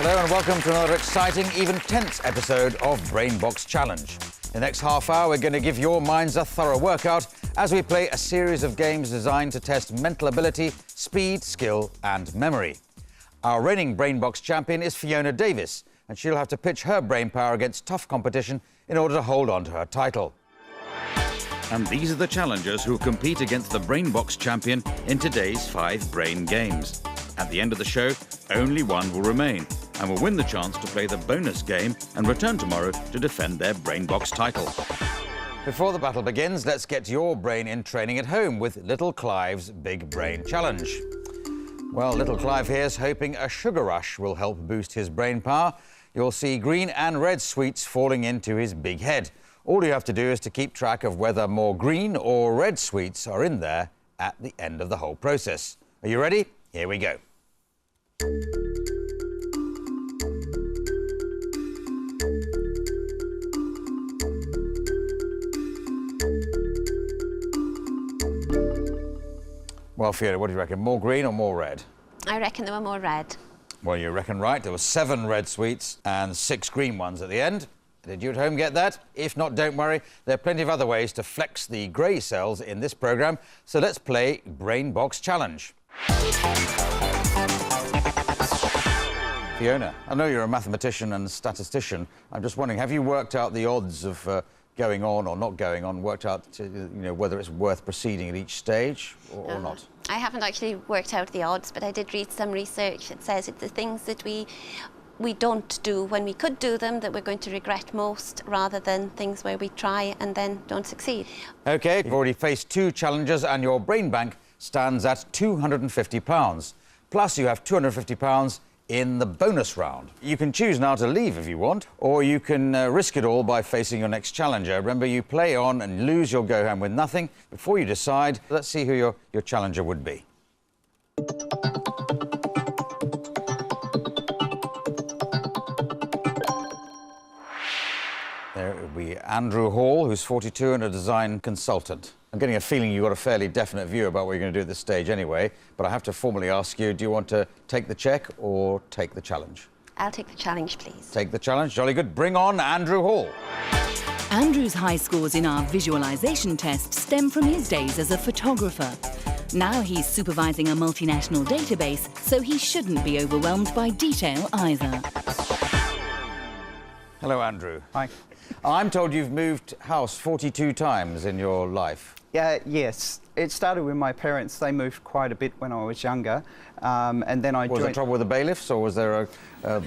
Hello and welcome to another exciting, even tense episode of Brainbox Challenge. In the next half hour, we're going to give your minds a thorough workout as we play a series of games designed to test mental ability, speed, skill and memory. Our reigning Brainbox champion is Fiona Davis, and she'll have to pitch her brain power against tough competition in order to hold on to her title. And these are the challengers who compete against the Brainbox champion in today's 5 brain games. At the end of the show, only one will remain and will win the chance to play the bonus game and return tomorrow to defend their Brainbox title. Before the battle begins, let's get your brain in training at home with little Clive's Big Brain Challenge. Well, little Clive here's hoping a sugar rush will help boost his brain power. You'll see green and red sweets falling into his big head. All you have to do is to keep track of whether more green or red sweets are in there at the end of the whole process. Are you ready? Here we go. Well, Fiona, what do you reckon? More green or more red? I reckon there were more red. Well, you reckon right. There were 7 red sweets and 6 green ones at the end. Did you at home get that? If not, don't worry. There are plenty of other ways to flex the grey cells in this programme. So let's play Brainbox Challenge. Fiona, I know you're a mathematician and statistician. I'm just wondering, have you worked out the odds of going on or not going on, worked out whether it's worth proceeding at each stage or not? I haven't actually worked out the odds, but I did read some research. It says it's the things that we don't do when we could do them that we're going to regret most, rather than things where we try and then don't succeed. OK, you've already faced 2 challenges and your brain bank stands at £250. Plus, you have £250 in the bonus round. You can choose now to leave if you want, or you can risk it all by facing your next challenger. Remember, you play on and lose, you'll go home with nothing. Before you decide, let's see who your challenger would be. There it would be Andrew Hall, who's 42 and a design consultant. I'm getting a feeling you've got a fairly definite view about what you're going to do at this stage anyway, but I have to formally ask you, do you want to take the check or take the challenge? I'll take the challenge, please. Take the challenge. Jolly good. Bring on Andrew Hall. Andrew's high scores in our visualisation test stem from his days as a photographer. Now he's supervising a multinational database, so he shouldn't be overwhelmed by detail either. Hello, Andrew. Hi. I'm told you've moved house 42 times in your life. Yes. It started with my parents. They moved quite a bit when I was younger, and then I joined... Was there trouble with the bailiffs, or was there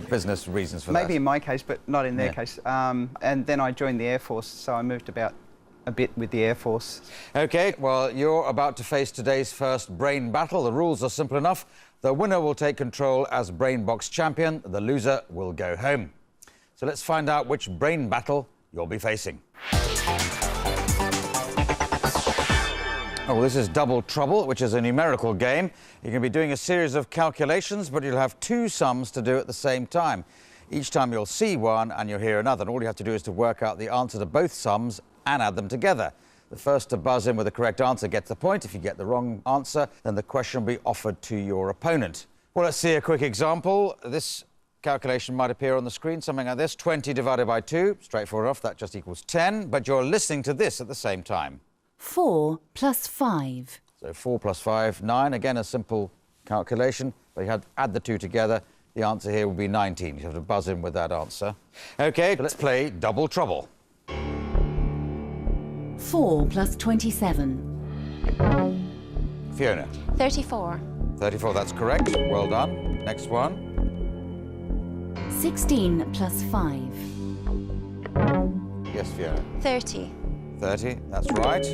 business reasons for that? Maybe in my case, but not in their case. And then I joined the Air Force, so I moved about a bit with the Air Force. OK, well, you're about to face today's first brain battle. The rules are simple enough. The winner will take control as Brainbox champion. The loser will go home. So let's find out which brain battle you'll be facing. Oh, this is Double Trouble, which is a numerical game. You're going to be doing a series of calculations, but you'll have 2 sums to do at the same time. Each time you'll see one and you'll hear another, and all you have to do is to work out the answer to both sums and add them together. The first to buzz in with the correct answer gets the point. If you get the wrong answer, then the question will be offered to your opponent. Well, let's see a quick example. This calculation might appear on the screen, something like this. 20 divided by 2, straightforward enough, that just equals 10, but you're listening to this at the same time. 4 plus 5. So 4 plus 5, 9. Again, a simple calculation, but you had to add the 2 together. The answer here will be 19. You have to buzz in with that answer. OK, let's play Double Trouble. 4 plus 27. Fiona. 34. 34, that's correct. Well done. Next one. 16 plus 5. Yes, Fiona. 30. 30, that's right.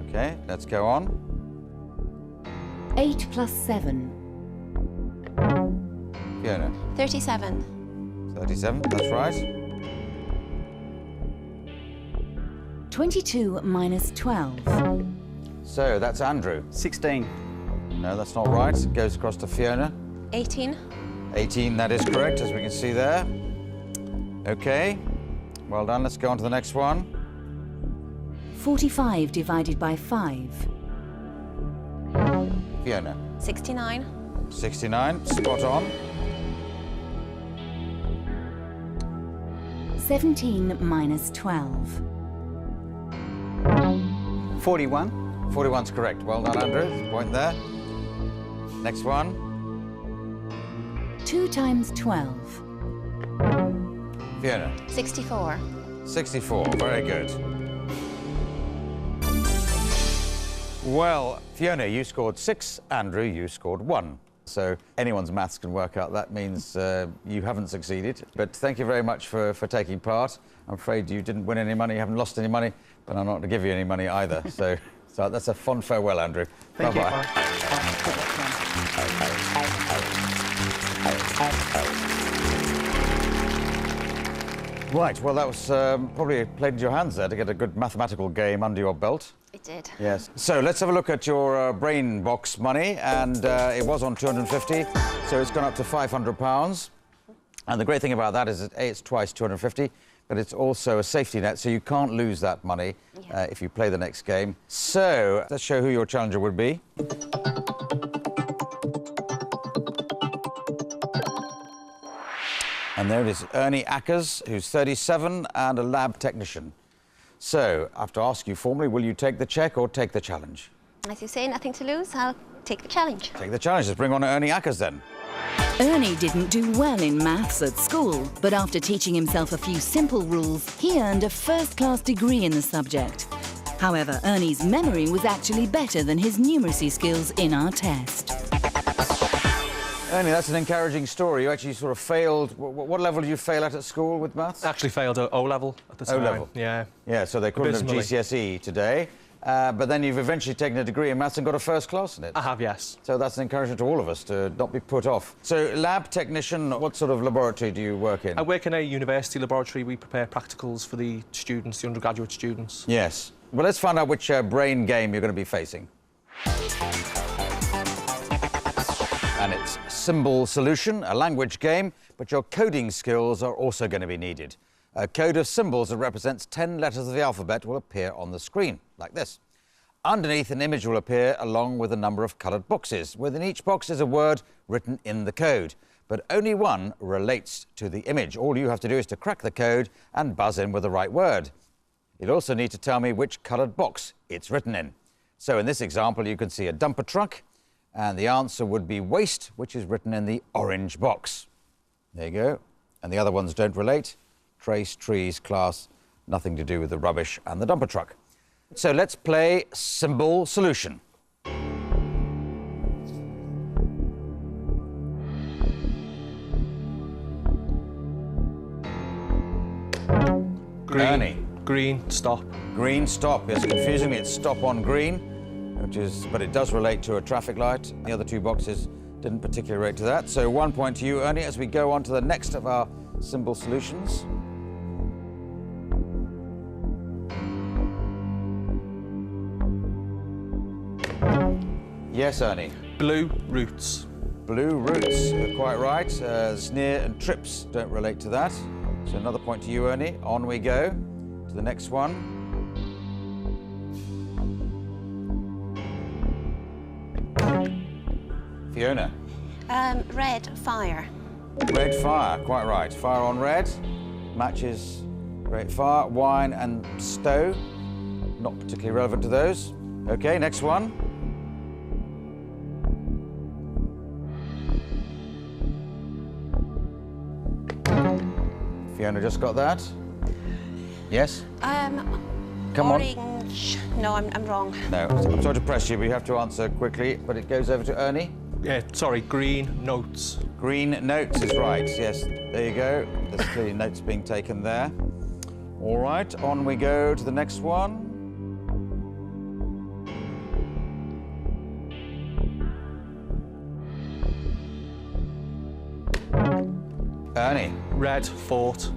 OK, let's go on. 8 plus 7. Fiona. 37. 37, that's right. 22 minus 12. So, that's Andrew. 16. No, that's not right. It goes across to Fiona. 18. 18, that is correct, as we can see there. OK. Well done. Let's go on to the next one. 45 divided by 5. Fiona. 69. 69, spot on. 17 minus 12. 41. 41's correct. Well done, Andrew. Point there. Next one. 2 times 12. Fiona. 64. 64. Very good. Well, Fiona, you scored 6. Andrew, you scored 1. So anyone's maths can work out. That means you haven't succeeded. But thank you very much for taking part. I'm afraid you didn't win any money, you haven't lost any money, but I'm not going to give you any money either. So that's a fond farewell, Andrew. Thank you. Bye-bye. Right, well, that was probably played into your hands there to get a good mathematical game under your belt. It did. Yes. So let's have a look at your Brainbox money, and it was on 250, so it's gone up to £500. And the great thing about that is that A, it's twice 250, but it's also a safety net, so you can't lose that money if you play the next game. So let's show who your challenger would be. And there it is, Ernie Ackers, who's 37 and a lab technician. So, I have to ask you formally, will you take the cheque or take the challenge? As you say, nothing to lose. I'll take the challenge. Take the challenge. Let's bring on Ernie Ackers then. Ernie didn't do well in maths at school, but after teaching himself a few simple rules, he earned a first-class degree in the subject. However, Ernie's memory was actually better than his numeracy skills in our test. Ernie, that's an encouraging story. You actually sort of failed. What level did you fail at school with maths? I actually failed at O-level at the time. O-level? Yeah. Yeah, so they couldn't have Abysmally. GCSE today. But then you've eventually taken a degree in maths and got a first class in it. I have, yes. So that's an encouragement to all of us to not be put off. So, lab technician, what sort of laboratory do you work in? I work in a university laboratory. We prepare practicals for the students, the undergraduate students. Yes. Well, let's find out which brain game you're going to be facing. And it's Symbol Solution, a language game, but your coding skills are also going to be needed. A code of symbols that represents 10 letters of the alphabet will appear on the screen, like this. Underneath, an image will appear along with a number of coloured boxes. Within each box is a word written in the code, but only one relates to the image. All you have to do is to crack the code and buzz in with the right word. You'll also need to tell me which coloured box it's written in. So in this example, you can see a dumper truck, and the answer would be waste, which is written in the orange box. There you go. And the other ones don't relate. Trace, trees, class, nothing to do with the rubbish and the dumper truck. So let's play Symbol Solution. Green. Ernie. Green, stop. Green, stop. Yes, confusingly, it's stop on green, but it does relate to a traffic light. The other two boxes didn't particularly relate to that. So 1 point to you, Ernie, as we go on to the next of our symbol solutions. Yes, Ernie. Blue, roots. Blue roots, you're quite right. Sneer and trips don't relate to that. So another point to you, Ernie. On we go to the next one. Fiona. Red, fire. Red fire, quite right. Fire on red matches great fire. Wine and stow, not particularly relevant to those. Okay, next one. Fiona just got that. Yes? Come orange. on. No, I'm wrong. No, I'm sorry to press you, but you have to answer quickly. But it goes over to Ernie. Yeah, sorry, green, notes. Green notes is right, yes. There you go. There's clearly notes being taken there. All right, on we go to the next one. Ernie. Red, fort.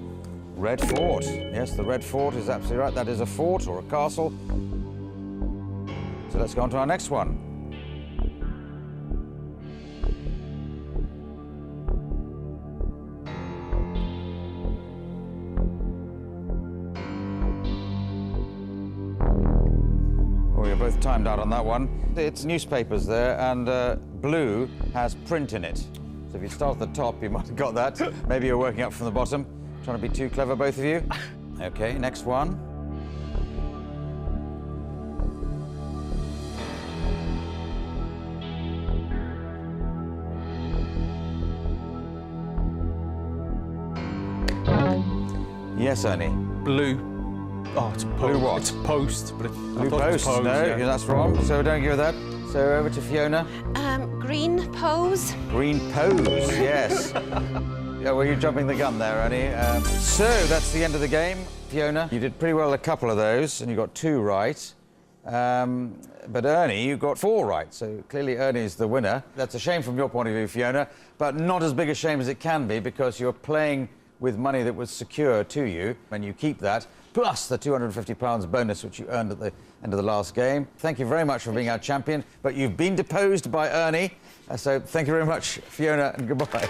Red fort. Yes, the red fort is absolutely right. That is a fort or a castle. So let's go on to our next one. Oh, you're both timed out on that one. It's newspapers there, and blue has print in it. So if you start at the top, you might have got that. Maybe you're working up from the bottom. Trying to be too clever, both of you. OK, next one. Yes, Ernie. Blue. Oh, it's post. Blue what? It's post, but Blue post. No, yeah. that's wrong. So don't give that. So over to Fiona. Green pose. Green pose, yes. Yeah, well, you're jumping the gun there, Ernie. So that's the end of the game. Fiona, you did pretty well a couple of those, and you got 2 right. But Ernie, you got 4 right, so clearly Ernie's the winner. That's a shame from your point of view, Fiona, but not as big a shame as it can be, because you're playing with money that was secure to you, and you keep that, plus the £250 bonus which you earned at the end of the last game. Thank you very much for being our champion, but you've been deposed by Ernie, so thank you very much, Fiona, and goodbye.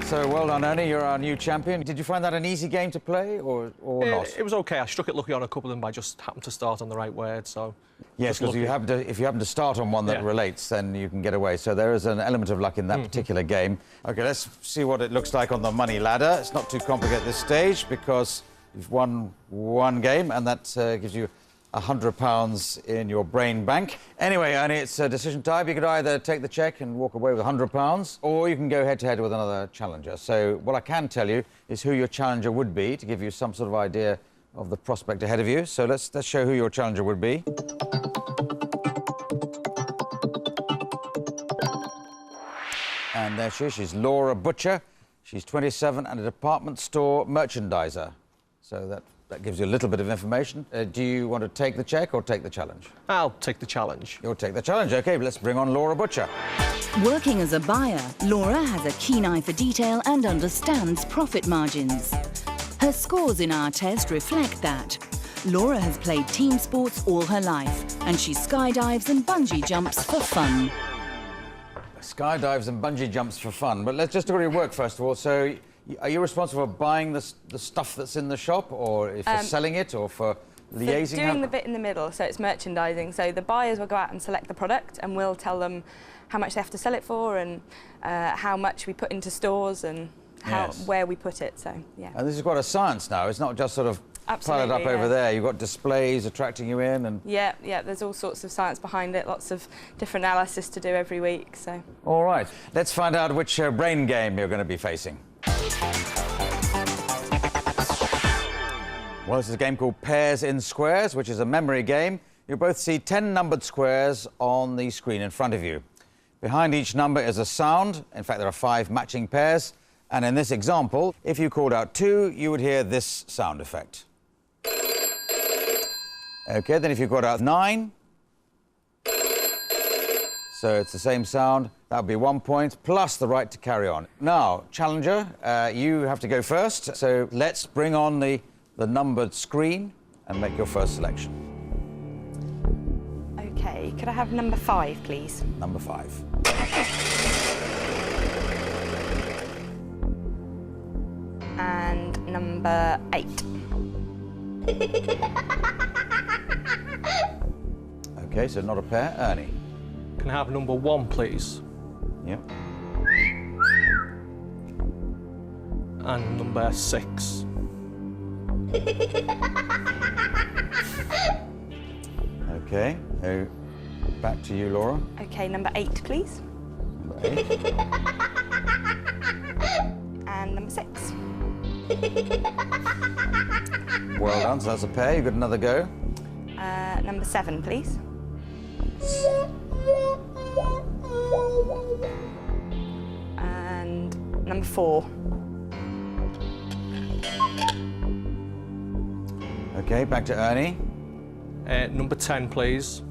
So well done, Ernie, you're our new champion. Did you find that an easy game to play, or not? It was OK. I struck it lucky on a couple of them, but I just happened to start on the right word, so... Yes, because if you happen to start on one that relates, then you can get away. So there is an element of luck in that particular game. OK, let's see what it looks like on the money ladder. It's not too complicated at this stage, because you've won 1 game, and that gives you £100 in your brain bank. Anyway, Ernie, it's decision time. You could either take the cheque and walk away with £100, or you can go head-to-head with another challenger. So what I can tell you is who your challenger would be, to give you some sort of idea of the prospect ahead of you. So let's show who your challenger would be. And there she is. She's Laura Butcher. She's 27 and a department store merchandiser. So that gives you a little bit of information. Do you want to take the cheque or take the challenge? I'll take the challenge. You'll take the challenge. OK, let's bring on Laura Butcher. Working as a buyer, Laura has a keen eye for detail and understands profit margins. Her scores in our test reflect that. Laura has played team sports all her life, and she skydives and bungee jumps for fun. Skydives and bungee jumps for fun. But let's just do your work first of all. So, are you responsible for buying the stuff that's in the shop, or for selling it, or for liaising? Doing the bit in the middle, so it's merchandising. So the buyers will go out and select the product, and we'll tell them how much they have to sell it for, and how much we put into stores, and where we put it. So yeah. And this is quite a science now. It's not just sort of pile it up over there. You've got displays attracting you in, and yeah, there's all sorts of science behind it. Lots of different analysis to do every week. So all right, let's find out which brain game you're going to be facing. Well, this is a game called Pairs in Squares, which is a memory game. You'll both see 10 numbered squares on the screen in front of you. Behind each number is a sound. In fact, there are 5 matching pairs. And in this example, if you called out 2, you would hear this sound effect. OK, then if you called out 9, so it's the same sound, that would be 1 point, plus the right to carry on. Now, challenger, you have to go first, so let's bring on the numbered screen and make your first selection. OK, could I have number 5, please? Number 5. And number 8. OK, so not a pair. Ernie. Can I have number 1, please? Yeah. And number 6. OK, so back to you, Laura. OK, number 8, please. Number 8. And number 6. Well done, so that's a pair. You've got another go. Number 7, please. And number 4. OK, back to Ernie. Number 10, please.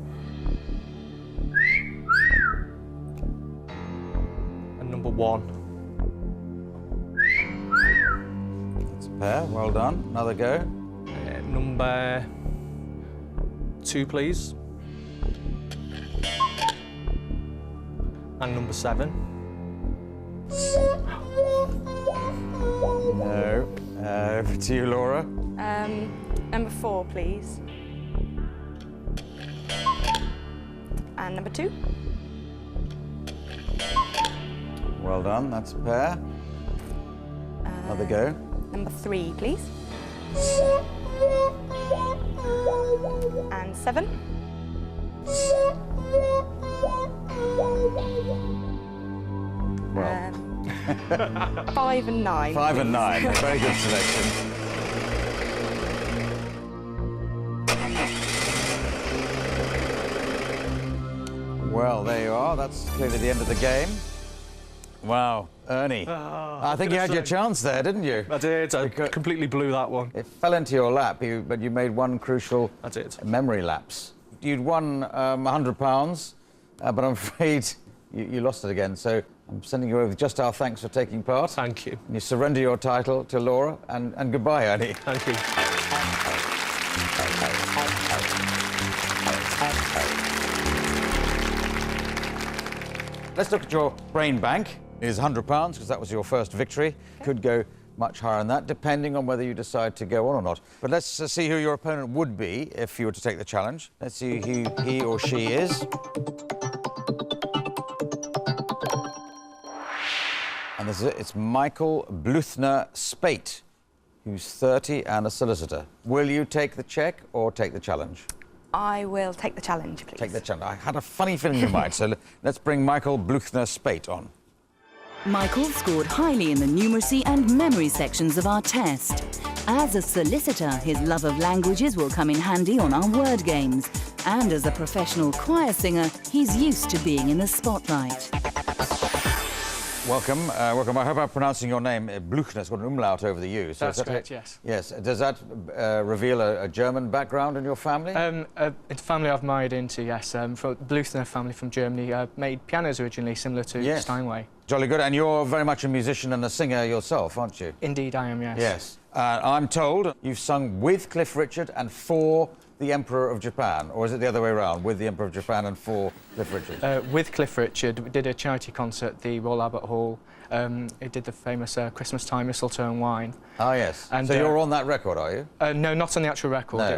And number 1. That's a pair, well done. Another go. Number 2, please. And number 7. No. Over to you, Laura. Number 4, please. And number 2. Well done, that's a pair. Another go. Number 3, please. And 7. Well. 5 and 9. 5 and 9, a very good selection. Well, there you are. That's clearly the end of the game. Wow, Ernie. I think you had your chance there, didn't you? I did. I completely blew that one. It fell into your lap, but you made one crucial memory lapse. You'd won £100, but I'm afraid you lost it again. So I'm sending you over just our thanks for taking part. Thank you. And you surrender your title to Laura, and goodbye, Ernie. Thank you. Let's look at your brain bank. It is £100 because that was your first victory. Could go much higher than that, depending on whether you decide to go on or not. But let's see who your opponent would be if you were to take the challenge. Let's see who he or she is. And this is it. It's Michael Bluthner-Spate, who's 30 and a solicitor. Will you take the cheque or take the challenge? I will take the challenge, please. Take the challenge. I had a funny feeling you might, so let's bring Michael Bluthner-Spate on. Michael scored highly in the numeracy and memory sections of our test. As a solicitor, his love of languages will come in handy on our word games. And as a professional choir singer, he's used to being in the spotlight. Welcome, welcome. I hope I'm pronouncing your name. Bluchner's got an umlaut over the U. So That's correct, yes. Yes. Does that reveal a German background in your family? It's a family I've married into, yes. From Bluthner family from Germany. Made pianos originally, similar to Steinway. Jolly good. And you're very much a musician and a singer yourself, aren't you? Indeed, I am, yes. Yes. I'm told you've sung with Cliff Richard and for the Emperor of Japan, or is it the other way around, with the Emperor of Japan and for Cliff Richard? With Cliff Richard, we did a charity concert at the Royal Albert Hall. It did the famous Christmas Time, Mistletoe and Wine. Ah, yes. And, so you're on that record, are you? No, not on the actual record. No.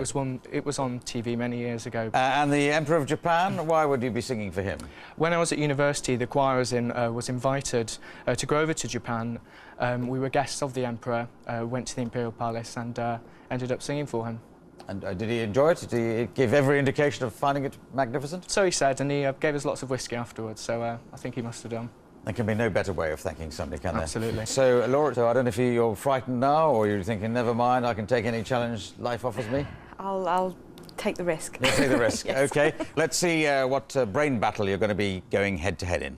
It was on TV many years ago. And the Emperor of Japan, why would you be singing for him? When I was at university, the choir was invited to go over to Japan. We were guests of the Emperor, went to the Imperial Palace and ended up singing for him. And did he enjoy it? Did he give every indication of finding it magnificent? So he said, and he gave us lots of whiskey afterwards, so I think he must have done. There can be no better way of thanking somebody, can there? Absolutely. So, Laura, I don't know if you're frightened now, or you're thinking, never mind, I can take any challenge life offers me? I'll take the risk. You'll take the risk, Yes. OK. Let's see what brain battle you're going to be going head-to-head in.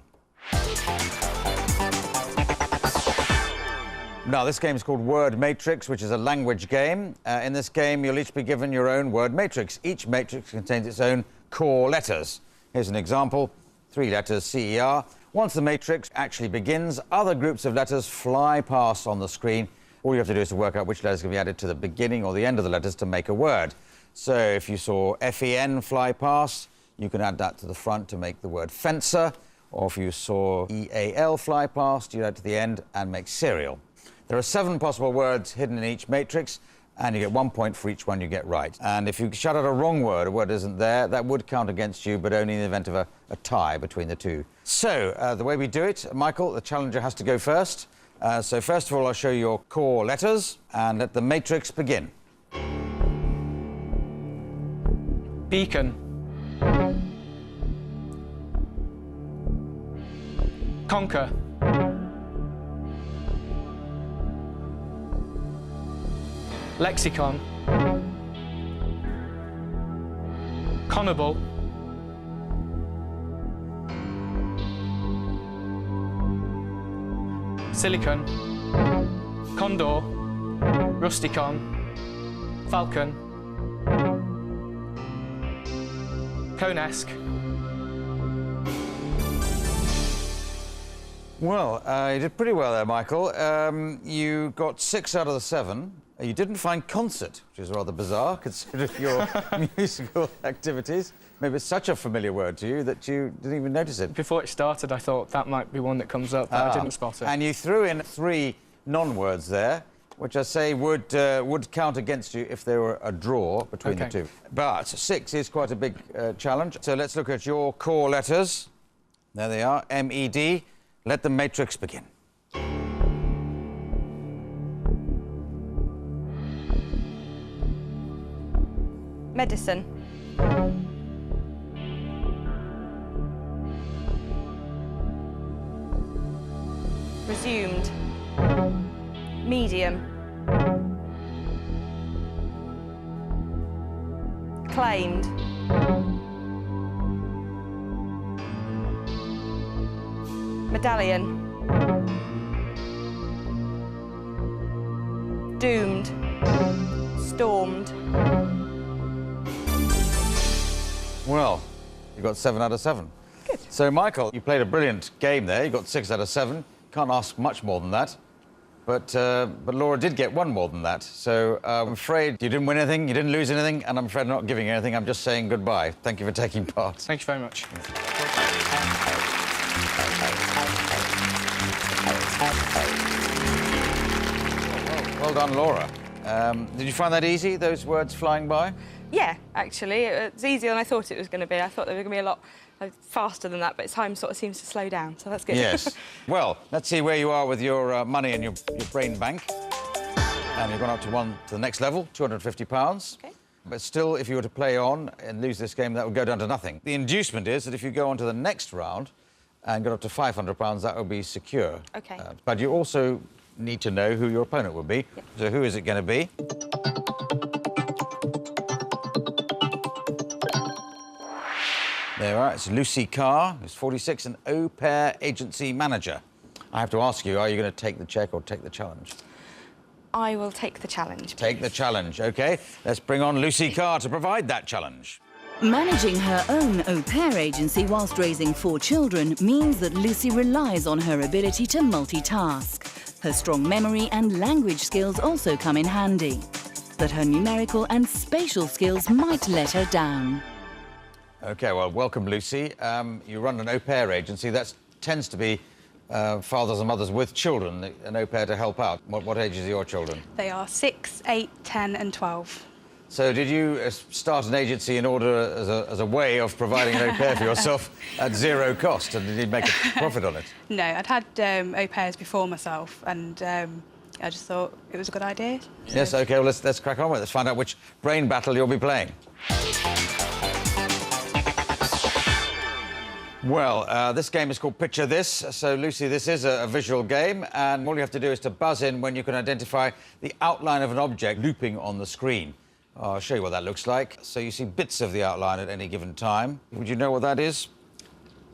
Now, this game is called Word Matrix, which is a language game. In this game, you'll each be given your own word matrix. Each matrix contains its own core letters. Here's an example. 3 letters, CER. Once the matrix actually begins, other groups of letters fly past on the screen. All you have to do is to work out which letters can be added to the beginning or the end of the letters to make a word. So if you saw FEN fly past, you can add that to the front to make the word fencer. Or if you saw EAL fly past, you add to the end and make cereal. There are 7 possible words hidden in each matrix, and you get 1 point for each one you get right. And if you shout out a wrong word, a word isn't there, that would count against you, but only in the event of a tie between the two. So, the way we do it, Michael, the challenger has to go first. So first of all, I'll show you your core letters, and let the matrix begin. Beacon. Conquer. Lexicon. Connable. Silicon. Condor. Rusticon. Falcon. Conesque. Well, you did pretty well there, Michael. You got 6 out of the 7. You didn't find concert, which is rather bizarre, considering your musical activities. Maybe it's such a familiar word to you that you didn't even notice it. Before it started, I thought that might be one that comes up, but I didn't spot it. And you threw in 3 non-words there. which I say would count against you if there were a draw between the two. But 6 is quite a big challenge. So let's look at your core letters. There they are, M-E-D. Let the matrix begin. Medicine. Resumed. Medium. Claimed. Medallion. Doomed. Stormed. Well, you got 7 out of 7. Good. So, Michael, you played a brilliant game there. You got 6 out of 7. Can't ask much more than that. But Laura did get 1 more than that. So I'm afraid you didn't win anything, you didn't lose anything, and I'm afraid I'm not giving you anything. I'm just saying goodbye. Thank you for taking part. Thank you very much. Well done, Laura. Did you find that easy, those words flying by? Yeah, actually, it's easier than I thought it was going to be. I thought they were going to be a lot faster than that, but time sort of seems to slow down, so that's good. Yes. Well, let's see where you are with your money in your brain bank. And you've gone up to the next level, £250. Okay. But still, if you were to play on and lose this game, that would go down to nothing. The inducement is that if you go on to the next round and get up to £500, that would be secure. OK. But you also need to know who your opponent will be. Yep. So who is it going to be? There you are. It's Lucy Carr, who's 46, an au pair agency manager. I have to ask you, are you going to take the cheque or take the challenge? I will take the challenge. Take the challenge, OK. Let's bring on Lucy Carr to provide that challenge. Managing her own au pair agency whilst raising 4 children means that Lucy relies on her ability to multitask. Her strong memory and language skills also come in handy. But her numerical and spatial skills might let her down. OK, well, welcome, Lucy. You run an au pair agency. That tends to be fathers and mothers with children, an au pair to help out. What ages are your children? They are 6, 8, 10 and 12. So did you start an agency in order as a way of providing an au pair for yourself at 0 cost, and did you make a profit on it? No, I'd had au pairs before myself, and I just thought it was a good idea. Yes, OK, well, let's crack on with it. Let's find out which brain battle you'll be playing. Well, this game is called Picture This. So, Lucy, this is a visual game, and all you have to do is to buzz in when you can identify the outline of an object looping on the screen. I'll show you what that looks like. So you see bits of the outline at any given time. Would you know what that is?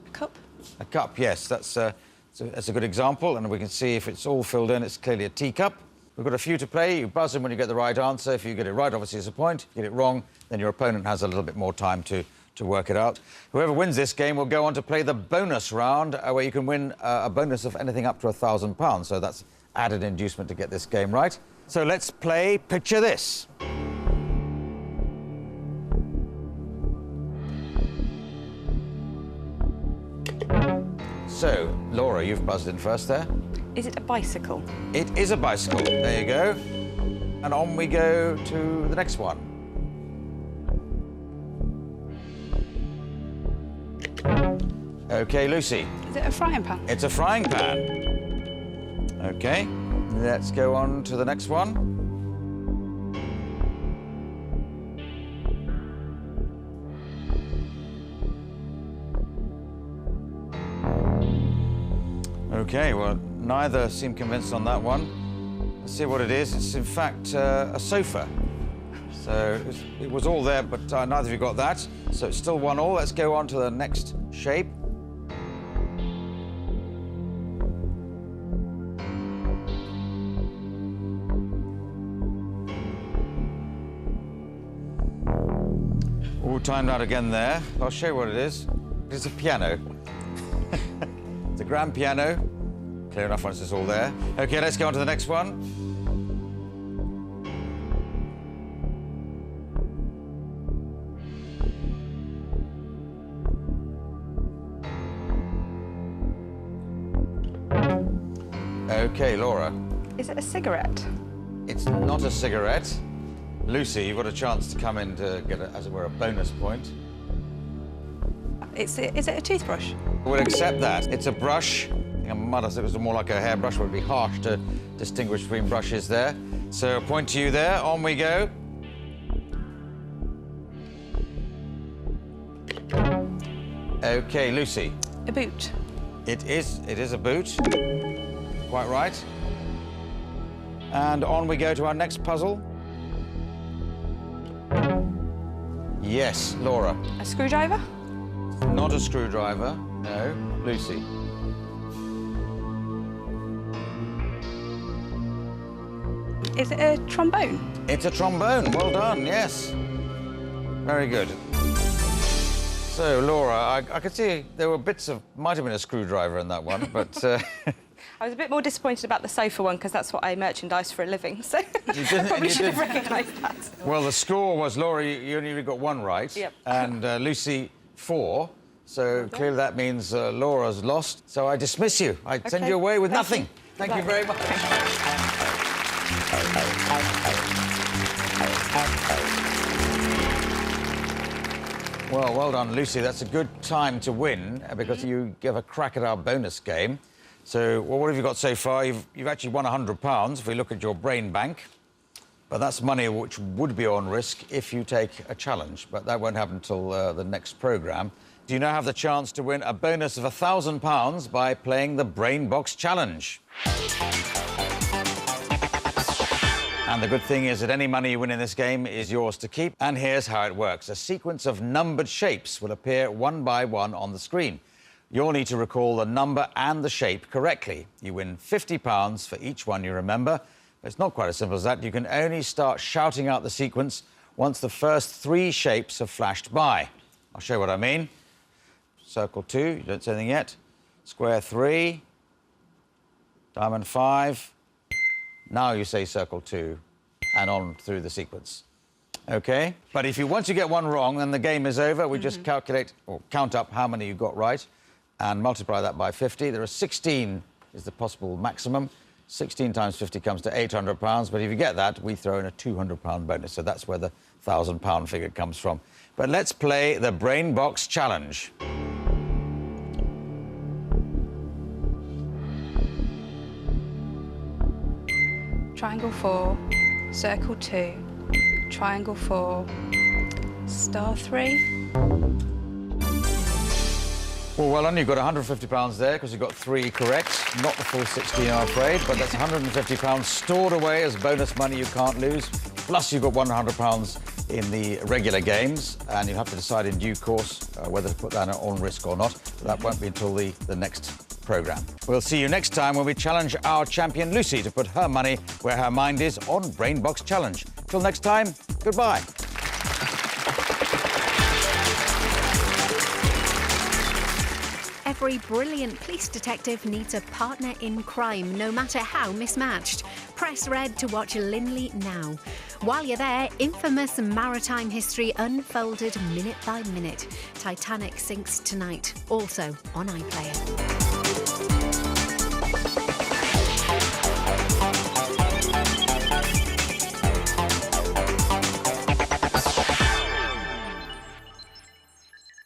A cup? A cup, yes. That's a good example, and we can see if it's all filled in, it's clearly a teacup. We've got a few to play. You buzz in when you get the right answer. If you get it right, obviously, it's a point. If you get it wrong, then your opponent has a little bit more time to work it out. Whoever wins this game will go on to play the bonus round, where you can win a bonus of anything up to £1,000. So that's added inducement to get this game right. So let's play Picture This. So, Laura, you've buzzed in first there. Is it a bicycle? It is a bicycle. There you go. And on we go to the next one. OK, Lucy. Is it a frying pan? It's a frying pan. OK, let's go on to the next one. OK, well, neither seem convinced on that one. Let's see what it is. It's, in fact, a sofa. So it was all there, but neither of you got that. So it's still 1-1. Let's go on to the next shape. All timed out again there. I'll show you what it is. It's a piano. It's a grand piano. Clear enough once it's all there. OK, let's go on to the next one. OK, Laura. Is it a cigarette? It's not a cigarette. Lucy, you've got a chance to come in to get, as it were, a bonus point. Is it a toothbrush? We'll accept that. It's a brush. I think I might have said it was more like a hairbrush. It would be harsh to distinguish between brushes there. So a point to you there. On we go. OK, Lucy. A boot. It is a boot. Quite right. And on we go to our next puzzle. Yes, Laura. A screwdriver? Not a screwdriver, no. Lucy. Is it a trombone? It's a trombone. Well done, yes. Very good. So, Laura, I could see there were bits of... Might have been a screwdriver in that one, but... I was a bit more disappointed about the sofa one because that's what I merchandise for a living, so You didn't, I probably you should have didn't. recognised that. Well, the score was, Laura, you only got one right. Yep. And Lucy, 4. So clearly that means Laura's lost. So I dismiss you. I send you away with nothing. Thank you very much. Well done, Lucy. That's a good time to win because you give a crack at our bonus game. So, well, what have you got so far? You've actually won £100 if we look at your brain bank. But that's money which would be on risk if you take a challenge. But that won't happen until the next programme. Do you now have the chance to win a bonus of £1,000 by playing the Brainbox Challenge? And the good thing is that any money you win in this game is yours to keep. And here's how it works. A sequence of numbered shapes will appear one by one on the screen. You'll need to recall the number and the shape correctly. You win £50 for each one you remember. But it's not quite as simple as that. You can only start shouting out the sequence once the first 3 shapes have flashed by. I'll show you what I mean. Circle 2, you don't say anything yet. Square 3. Diamond 5. Now you say circle 2 and on through the sequence. OK? But if once you get one wrong, then the game is over. We just calculate or count up how many you got right and multiply that by 50. There are 16 is the possible maximum. 16 times 50 comes to £800. But if you get that, we throw in a £200 bonus. So that's where the £1,000 figure comes from. But let's play the Brainbox Challenge. Triangle 4, circle 2, triangle 4, star 3. Well done. You've got £150 there because you got 3 correct. Not the full 16, I'm afraid, but that's £150 stored away as bonus money you can't lose. Plus, you've got £100 in the regular games, and you'll have to decide in due course whether to put that on risk or not. But that won't be until the next programme. We'll see you next time when we challenge our champion Lucy to put her money where her mind is on Brainbox Challenge. Till next time, goodbye. Every brilliant police detective needs a partner in crime, no matter how mismatched. Press red to watch Linley now. While you're there, infamous maritime history unfolded minute by minute. Titanic sinks tonight, also on iPlayer.